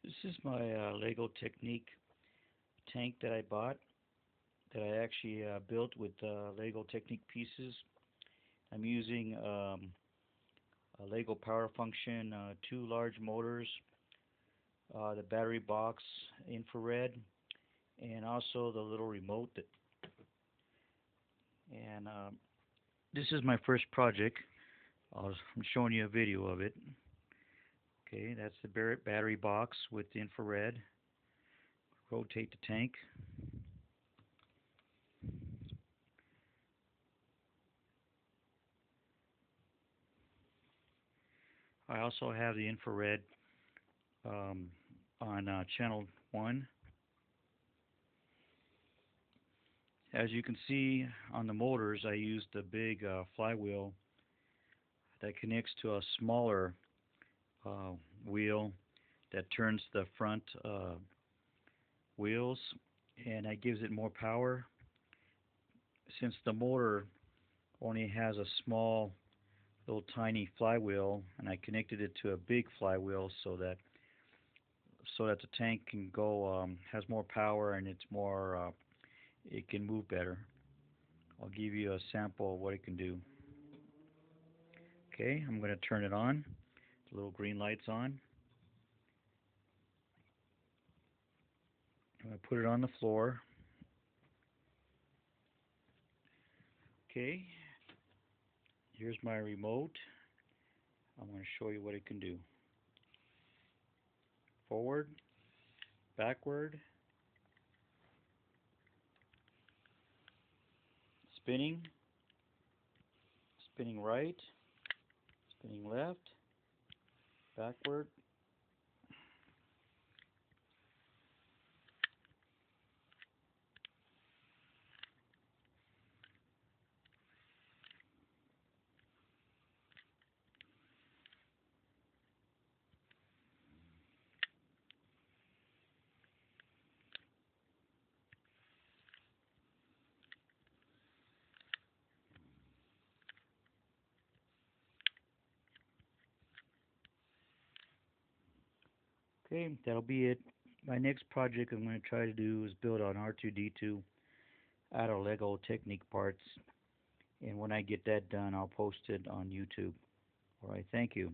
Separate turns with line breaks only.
This is my Lego Technic tank that I bought, that I actually built with Lego Technic pieces. I'm using a Lego Power Function, two large motors, the battery box, infrared, and also the little remote. And this is my first project. I'm showing you a video of it. Okay, that's the battery box with the infrared. Rotate the tank. I also have the infrared um, on channel 1. As you can see on the motors, I used a big flywheel that connects to a smaller uh, wheel that turns the front wheels, and that gives it more power. Since the motor only has a small little tiny flywheel, and I connected it to a big flywheel so that the tank can go has more power, and it's more it can move better. I'll give you a sample of what it can do. Okay, I'm going to turn it on. The little green light's on. I'm going to put it on the floor. Okay, here's my remote. I'm going to show you what it can do. Forward, backward, spinning, spinning right, spinning left, backward. Okay, that'll be it. My next project I'm going to try to do is build an R2-D2 out of Lego Technic parts. And when I get that done, I'll post it on YouTube. All right, thank you.